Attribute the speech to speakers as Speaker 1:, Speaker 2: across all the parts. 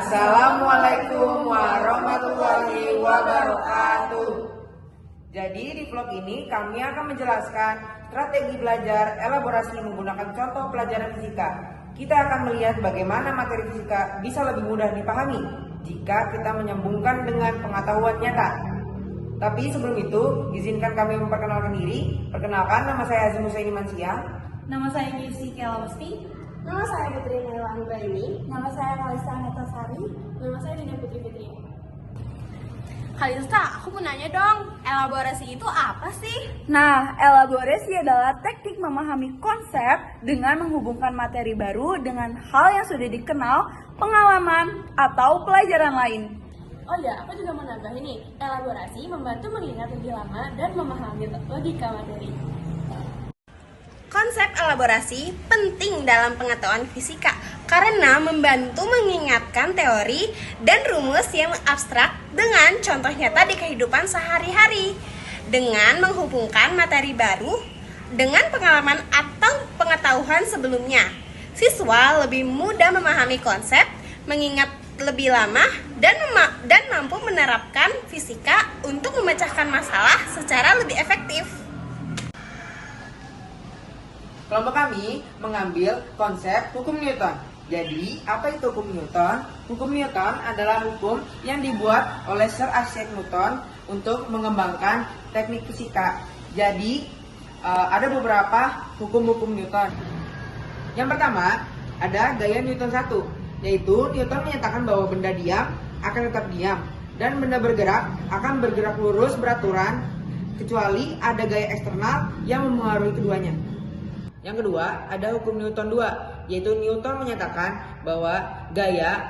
Speaker 1: Assalamualaikum warahmatullahi wabarakatuh. Jadi di vlog ini kami akan menjelaskan strategi belajar elaborasi menggunakan contoh pelajaran fisika. Kita akan melihat bagaimana materi fisika bisa lebih mudah dipahami jika kita menyambungkan dengan pengetahuan nyata. Tapi sebelum itu, izinkan kami memperkenalkan diri. Perkenalkan, nama saya Azim Husaini Mansyah.
Speaker 2: Nama saya Yusy Kelawasti.
Speaker 3: Nama saya Putri Naila Anggraini.
Speaker 2: Nama saya Kalista Netasari.
Speaker 3: Nama saya Dina Putri Fitri.
Speaker 4: Kalista, aku mau nanya dong, elaborasi itu apa sih?
Speaker 2: Nah, elaborasi adalah teknik memahami konsep dengan menghubungkan materi baru dengan hal yang sudah dikenal, pengalaman, atau pelajaran lain.
Speaker 3: Oh ya, aku juga mau nambah ini. Elaborasi membantu mengingat lebih lama dan memahami logika materi.
Speaker 4: Konsep elaborasi penting dalam pengetahuan fisika karena membantu mengingatkan teori dan rumus yang abstrak dengan contoh nyata di kehidupan sehari-hari. Dengan menghubungkan materi baru dengan pengalaman atau pengetahuan sebelumnya, siswa lebih mudah memahami konsep, mengingat lebih lama, dan mampu menerapkan fisika untuk memecahkan masalah secara lebih efektif.
Speaker 1: Kelompok kami mengambil konsep hukum Newton. Jadi, apa itu hukum Newton? Hukum Newton adalah hukum yang dibuat oleh Sir Isaac Newton untuk mengembangkan teknik fisika. Jadi, ada beberapa hukum-hukum Newton. Yang pertama, ada gaya Newton 1, yaitu Newton menyatakan bahwa benda diam akan tetap diam dan benda bergerak akan bergerak lurus beraturan kecuali ada gaya eksternal yang mempengaruhi keduanya. Yang kedua, ada hukum Newton 2, yaitu Newton menyatakan bahwa gaya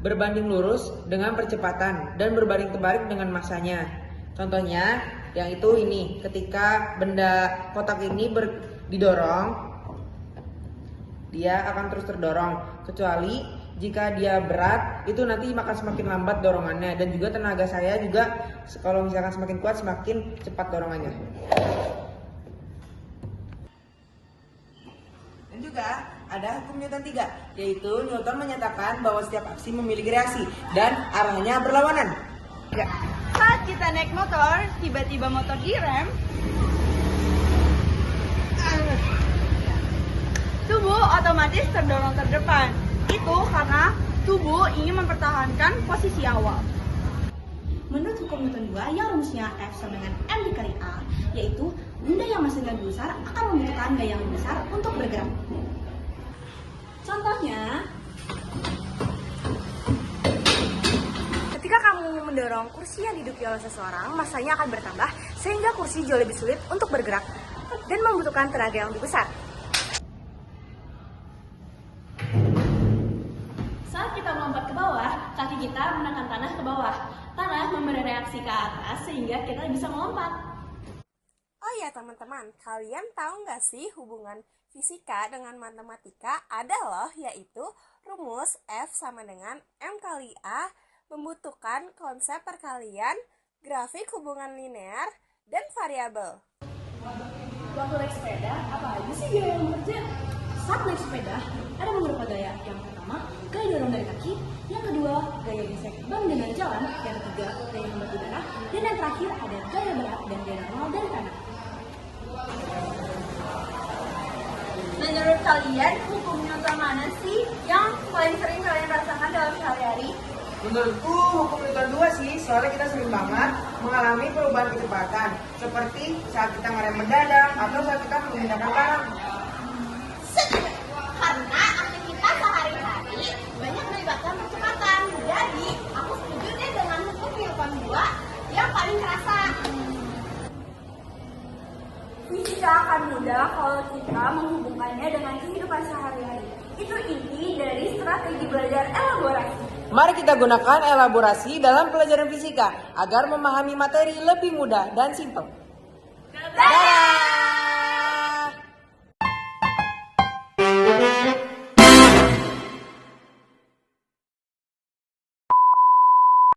Speaker 1: berbanding lurus dengan percepatan dan berbanding terbalik dengan massanya. Contohnya, yang itu ini, ketika benda kotak ini didorong, dia akan terus terdorong, kecuali jika dia berat, itu nanti akan semakin lambat dorongannya. Dan juga tenaga saya juga, kalau misalkan semakin kuat, semakin cepat dorongannya. Dan juga ada hukum Newton 3, yaitu Newton menyatakan bahwa setiap aksi memiliki reaksi dan arahnya berlawanan. Ya.
Speaker 2: Saat kita naik motor, tiba-tiba motor direm, tubuh otomatis terdorong ke depan. Itu karena tubuh ingin mempertahankan posisi awal.
Speaker 5: Menurut hukum Newton 2 yang rumusnya F sama dengan M dikali A, yaitu benda yang masih lebih besar akan membutuhkan gaya yang lebih besar untuk bergerak. Contohnya,
Speaker 4: Ketika kamu mendorong kursi yang diduduki oleh seseorang, massanya akan bertambah sehingga kursi jauh lebih sulit untuk bergerak dan membutuhkan tenaga yang lebih besar.
Speaker 3: Saat kita melompat ke bawah, kaki kita menekan tanah ke bawah. Tanah memberi reaksi ke atas sehingga kita bisa melompat.
Speaker 4: Oh ya teman-teman, kalian tahu nggak sih hubungan fisika dengan matematika ada loh, yaitu rumus F sama dengan M kali A membutuhkan konsep perkalian, grafik hubungan linear, dan variabel.
Speaker 3: Waktu naik sepeda, apa aja sih gaya yang bekerja?
Speaker 5: saat naik sepeda ada beberapa gaya. Yang pertama, gaya dorong dari kaki. Yang kedua, gaya gesek ban dengan jalan. Yang ketiga, gaya membantu darah. Dan yang terakhir ada gaya berat dan gaya normal dari tanah.
Speaker 2: Menurut kalian, hukum Newton mana sih yang paling sering kalian rasakan dalam sehari-hari?
Speaker 1: Menurutku hukum Newton 2 sih, soalnya kita sering banget mengalami perubahan kecepatan, seperti saat kita ngerem mendadak atau saat kita memindahkan barang.
Speaker 4: Karena aktivitas sehari-hari banyak melibatkan percepatan. Jadi, aku setuju deh dengan hukum Newton 2 yang paling terasa.
Speaker 2: Fisika akan mudah kalau kita menghubungkannya dengan kehidupan sehari-hari. Itu inti dari strategi belajar elaborasi.
Speaker 1: Mari kita gunakan elaborasi dalam pelajaran fisika agar memahami materi lebih mudah dan simpel.
Speaker 2: Dadah!